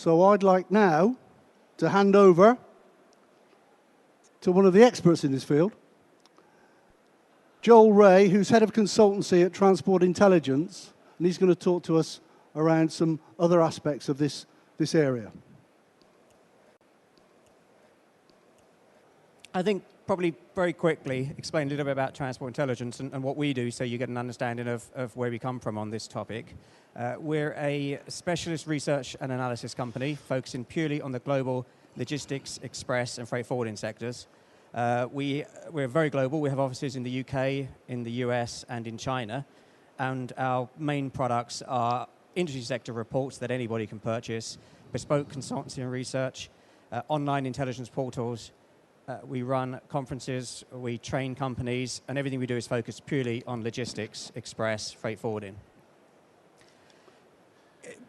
So I'd like now to hand over to one of the experts in this field, Joel Ray, who's head of consultancy at Transport Intelligence, and he's going to talk to us around some other aspects of this area. I think probably very quickly explain a little bit about Transport Intelligence and what we do so you get an understanding of where we come from on this topic. We're a specialist research and analysis company focusing purely on the global logistics, express and freight forwarding sectors. We're very global. We have offices in the UK, in the US and in China. And our main products are industry sector reports that anybody can purchase, bespoke consultancy and research, online intelligence portals. We run conferences, we train companies, and everything we do is focused purely on logistics, express, freight forwarding.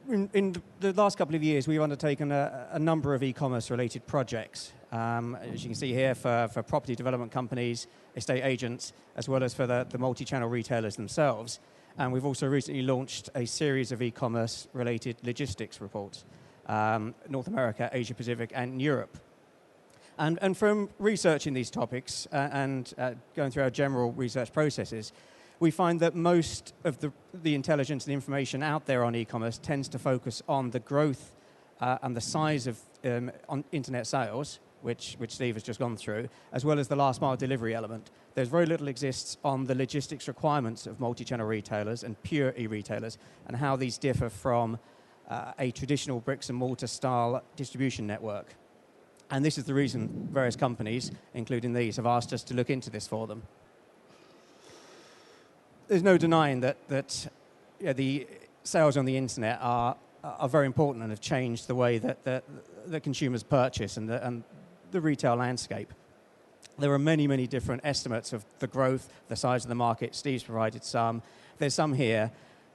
In the last couple of years, we've undertaken a number of e-commerce related projects. As you can see here, for property development companies, estate agents, as well as for the multi-channel retailers themselves. And we've also recently launched a series of e-commerce related logistics reports, North America, Asia Pacific, and Europe. And from researching these topics and going through our general research processes, we find that most of the intelligence and information out there on e-commerce tends to focus on the growth and the size of on internet sales, which Steve has just gone through, as well as the last mile delivery element. There's very little exists on the logistics requirements of multi-channel retailers and pure e-retailers and how these differ from a traditional bricks and mortar style distribution network. And this is the reason various companies, including these, have asked us to look into this for them. There's no denying that the sales on the internet are very important and have changed the way that consumers purchase and the retail landscape. There are many, many different estimates of the growth, the size of the market. Steve's provided some. There's some here.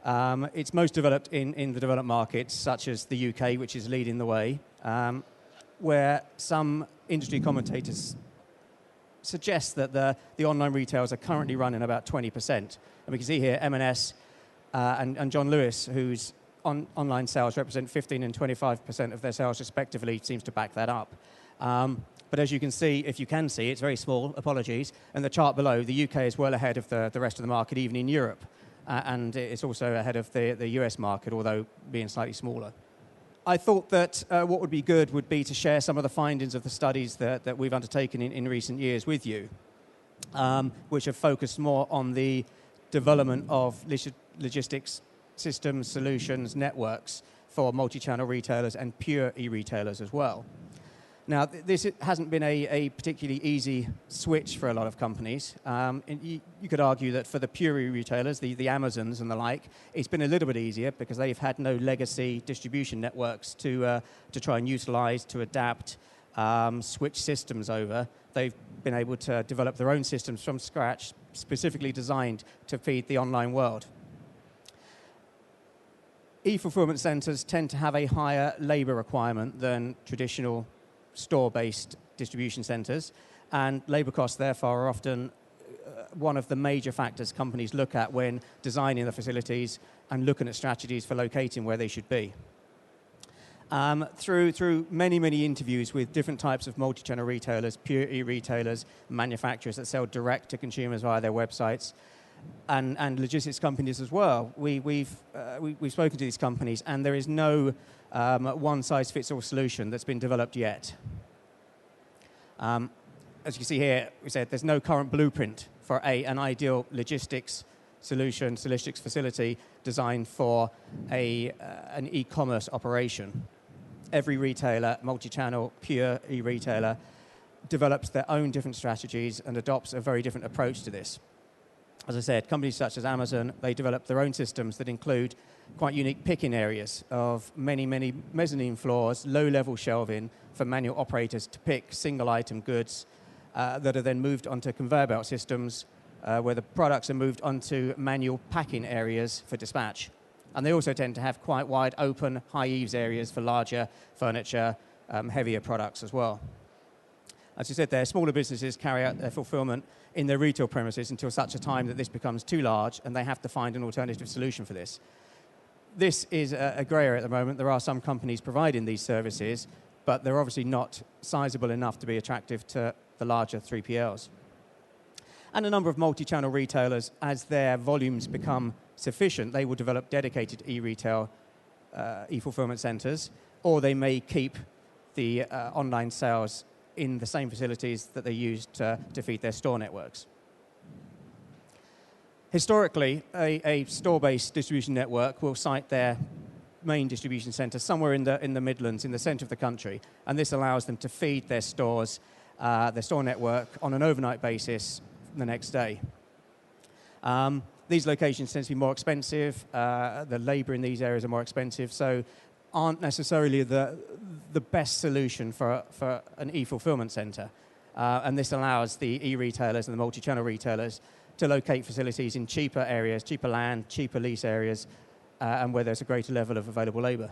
It's most developed in the developed markets, such as the UK, which is leading the way, where some industry commentators suggest that the online retailers are currently running about 20%. And we can see here M&S and John Lewis, whose online sales represent 15 and 25% of their sales respectively, seems to back that up. But as you can see, if you can see, it's very small, apologies. And the chart below, the UK is well ahead of the rest of the market, even in Europe. And it's also ahead of the US market, although being slightly smaller. I thought that what would be good would be to share some of the findings of the studies that we've undertaken in recent years with you, which have focused more on the development of logistics systems, solutions, networks for multi-channel retailers and pure e-retailers as well. Now, this hasn't been a particularly easy switch for a lot of companies. You could argue that for the pure retailers, the Amazons and the like, it's been a little bit easier because they've had no legacy distribution networks to try and utilize, to adapt, switch systems over. They've been able to develop their own systems from scratch, specifically designed to feed the online world. E-fulfillment centers tend to have a higher labor requirement than traditional store-based distribution centers, and labor costs therefore are often one of the major factors companies look at when designing the facilities and looking at strategies for locating where they should be. Through many interviews with different types of multi-channel retailers, pure e-retailers, manufacturers that sell direct to consumers via their websites, and logistics companies as well, we've spoken to these companies, and there is no one-size-fits-all solution that's been developed yet. As you can see here, we said there's no current blueprint for an ideal logistics solution, logistics facility designed for an e-commerce operation. Every retailer, multi-channel, pure e-retailer, develops their own different strategies and adopts a very different approach to this. As I said, companies such as Amazon, they develop their own systems that include quite unique picking areas of many mezzanine floors, low-level shelving for manual operators to pick single-item goods that are then moved onto conveyor belt systems where the products are moved onto manual packing areas for dispatch. And they also tend to have quite wide open, high eaves areas for larger furniture, heavier products as well. As you said there, smaller businesses carry out their fulfillment in their retail premises until such a time that this becomes too large and they have to find an alternative solution for this. This is a grey area at the moment. There are some companies providing these services, but they're obviously not sizable enough to be attractive to the larger 3PLs. And a number of multi-channel retailers, as their volumes become sufficient, they will develop dedicated e-retail, e-fulfillment centres, or they may keep the online sales in the same facilities that they use to feed their store networks. Historically, a store-based distribution network will site their main distribution centre somewhere in the Midlands, in the centre of the country, and this allows them to feed their stores, their store network, on an overnight basis the next day. These locations tend to be more expensive. The labour in these areas are more expensive, so aren't necessarily the best solution for an e-fulfillment centre. And this allows the e-retailers and the multi-channel retailers to locate facilities in cheaper areas, cheaper land, cheaper lease areas, and where there's a greater level of available labour.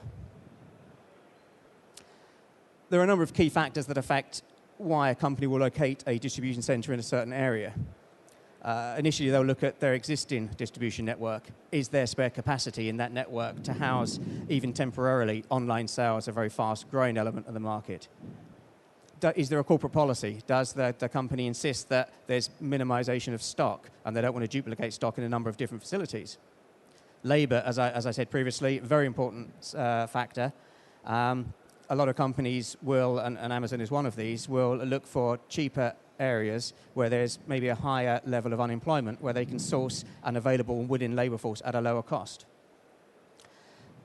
There are a number of key factors that affect why a company will locate a distribution centre in a certain area. Initially, they'll look at their existing distribution network. Is there spare capacity in that network to house, even temporarily, online sales, a very fast-growing element of the market? Is there a corporate policy? Does the company insist that there's minimization of stock and they don't want to duplicate stock in a number of different facilities? Labour, as I said previously, very important factor. A lot of companies will, and Amazon is one of these, will look for cheaper areas where there's maybe a higher level of unemployment, where they can source an available and willing labour force at a lower cost.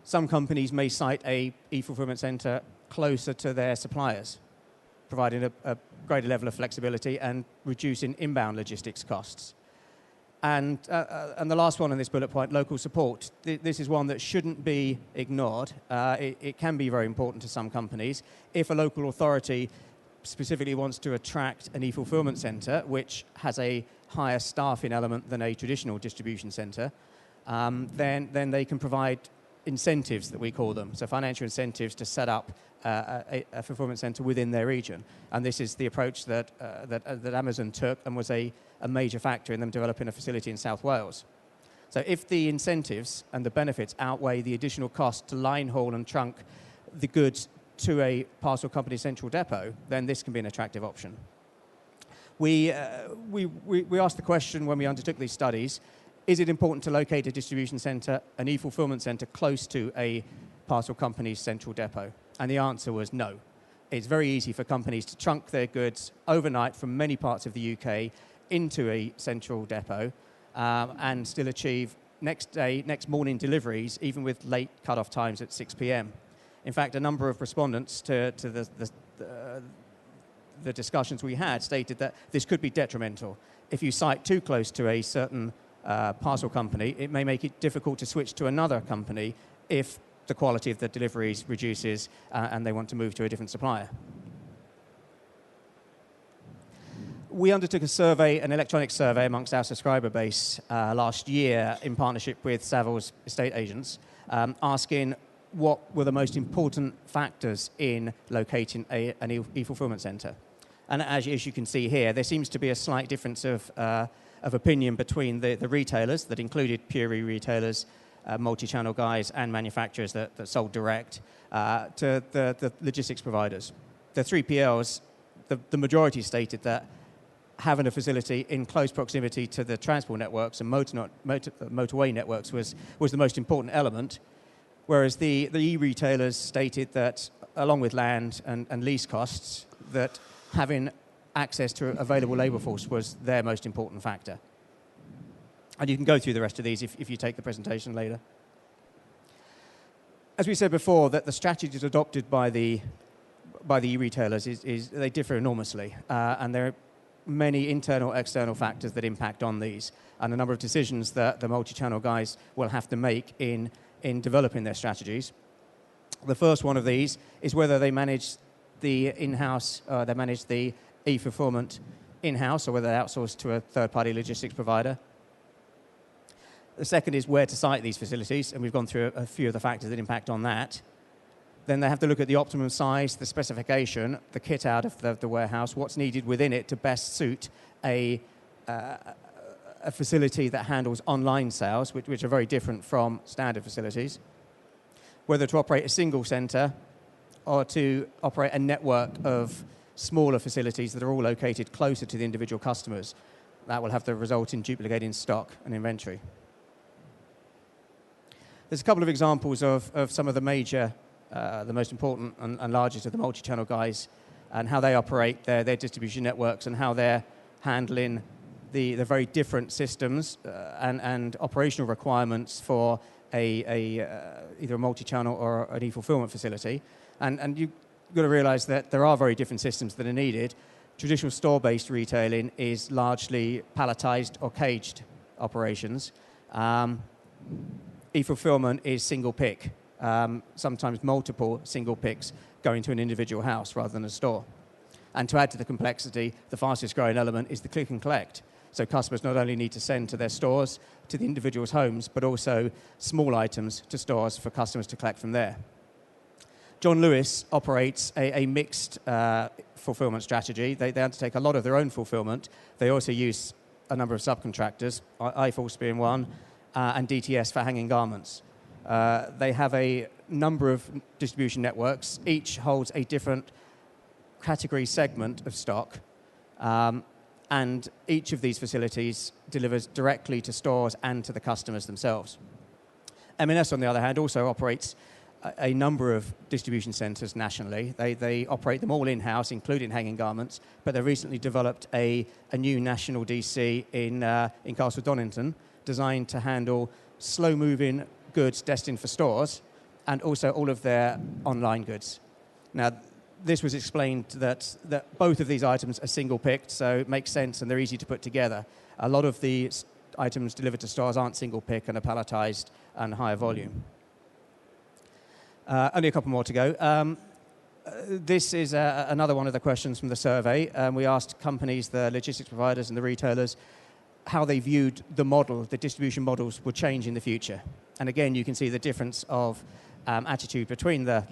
Some companies may site a e-fulfillment centre closer to their suppliers, providing a greater level of flexibility and reducing inbound logistics costs. And the last one on this bullet point, local support. This is one that shouldn't be ignored. It can be very important to some companies. If a local authority specifically wants to attract an e-fulfillment centre, which has a higher staffing element than a traditional distribution centre, then they can provide incentives, that we call them, so financial incentives to set up a fulfillment centre within their region. And this is the approach that Amazon took and was a major factor in them developing a facility in South Wales. So if the incentives and the benefits outweigh the additional cost to line haul and trunk the goods to a parcel company central depot, then this can be an attractive option. We asked the question when we undertook these studies, is it important to locate a distribution centre, an e-fulfillment centre, close to a parcel company's central depot? And the answer was no. It's very easy for companies to trunk their goods overnight from many parts of the UK into a central depot and still achieve next morning deliveries, even with late cut-off times at 6 p.m. In fact, a number of respondents to the discussions we had stated that this could be detrimental. If you site too close to a certain parcel company, it may make it difficult to switch to another company if the quality of the deliveries reduces and they want to move to a different supplier. We undertook a survey, an electronic survey amongst our subscriber base last year in partnership with Savills estate agents, asking what were the most important factors in locating an e-fulfillment centre. And as you can see here, there seems to be a slight difference of opinion between the retailers that included pure retailers, multi-channel guys and manufacturers that sold direct to the logistics providers. The 3PLs, the majority stated that having a facility in close proximity to the transport networks and motorway networks was the most important element, whereas the e-retailers stated that, along with land and lease costs, that having access to available labour force was their most important factor. And you can go through the rest of these if you take the presentation later. As we said before, that the strategies adopted by the e-retailers they differ enormously, and there are many internal, external factors that impact on these, and a number of decisions that the multi-channel guys will have to make in developing their strategies. The first one of these is whether they manage the in-house, they manage the e-fulfillment in-house, or whether they outsource to a third-party logistics provider. The second is where to site these facilities, and we've gone through a few of the factors that impact on that. Then they have to look at the optimum size, the specification, the kit out of the warehouse, what's needed within it to best suit a facility that handles online sales, which are very different from standard facilities. whether to operate a single centre or to operate a network of smaller facilities that are all located closer to the individual customers. That will have the result in duplicating stock and inventory. There's a couple of examples of some of the major, the most important and largest of the multi-channel guys, and how they operate their distribution networks and how they're handling the very different systems and operational requirements for either a multi-channel or an e-fulfillment facility. And you've got to realize that there are very different systems that are needed. Traditional store-based retailing is largely palletized or caged operations. E-fulfillment is single pick, sometimes multiple single picks going to an individual house rather than a store. And to add to the complexity, the fastest growing element is the click and collect. So customers not only need to send to their stores, to the individual's homes, but also small items to stores for customers to collect from there. John Lewis operates a mixed fulfillment strategy. They undertake a lot of their own fulfillment. They also use a number of subcontractors, iForce being one, and DTS for hanging garments. They have a number of distribution networks. Each holds a different category segment of stock. And each of these facilities delivers directly to stores and to the customers themselves. M&S, on the other hand, also operates a number of distribution centres nationally. They operate them all in-house, including hanging garments, but they recently developed a new national DC in Castle Donington, designed to handle slow-moving goods destined for stores and also all of their online goods. Now, this was explained that both of these items are single-picked, so it makes sense and they're easy to put together. A lot of the items delivered to stores aren't single-pick and are palletized and higher volume. Only a couple more to go. This is another one of the questions from the survey. We asked companies, the logistics providers and the retailers, how they viewed the model, the distribution models would change in the future. And again, you can see the difference of attitude between the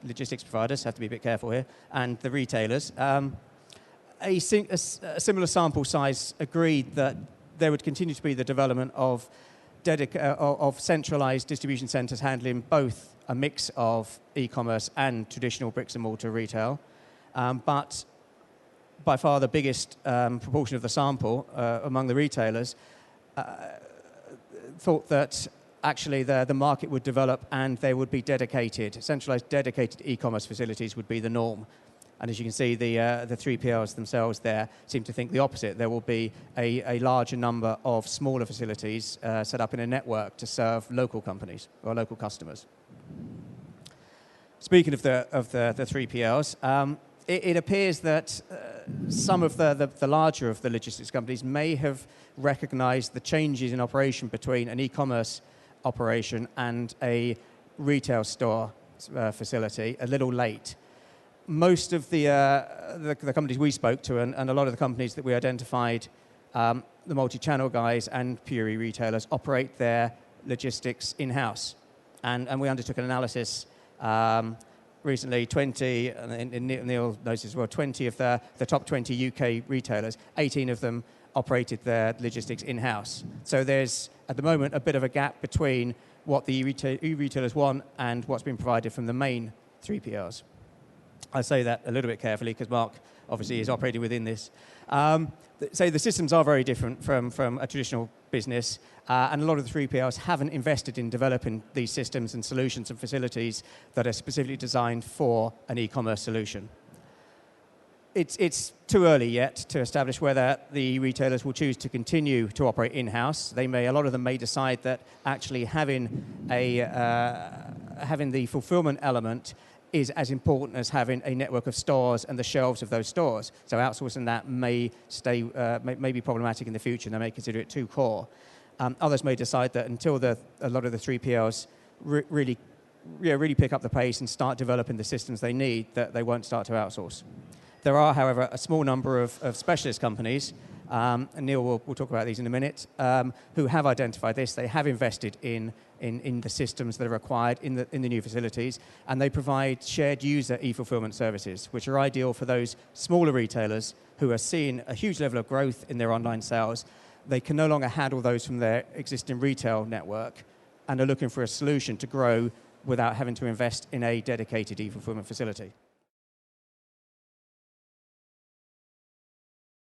logistics providers, have to be a bit careful here, and the retailers. A similar sample size agreed that there would continue to be the development of centralized distribution centers handling both a mix of e-commerce and traditional bricks and mortar retail. But by far the biggest proportion of the sample among the retailers thought that actually the market would develop and there would be centralized dedicated e-commerce facilities would be the norm. And as you can see, the 3PLs themselves there seem to think the opposite. There will be a larger number of smaller facilities set up in a network to serve local companies or local customers. Speaking of the 3PLs, it appears that some of the larger of the logistics companies may have recognized the changes in operation between an e-commerce operation and a retail store facility a little late. Most of the companies we spoke to and a lot of the companies that we identified, the multi-channel guys and pure retailers operate their logistics in-house. And we undertook an analysis recently, 20, and Neil knows as well, 20 of the top 20 UK retailers, 18 of them operated their logistics in-house. So there's, at the moment, a bit of a gap between what the retailers want and what's been provided from the main 3PLs. I say that a little bit carefully because Mark obviously is operating within this. So the systems are very different from a traditional business, and a lot of the 3PLs haven't invested in developing these systems and solutions and facilities that are specifically designed for an e-commerce solution. It's too early yet to establish whether the retailers will choose to continue to operate in-house. A lot of them may decide that actually having the fulfillment element is as important as having a network of stores and the shelves of those stores. So outsourcing that may be problematic in the future, and they may consider it too core. Others may decide that until a lot of the 3PLs really pick up the pace and start developing the systems they need, that they won't start to outsource. There are, however, a small number of specialist companies, and Neil will talk about these in a minute, who have identified this. They have invested in the systems that are required in the new facilities, and they provide shared user e-fulfillment services, which are ideal for those smaller retailers who are seeing a huge level of growth in their online sales. They can no longer handle those from their existing retail network and are looking for a solution to grow without having to invest in a dedicated e-fulfillment facility.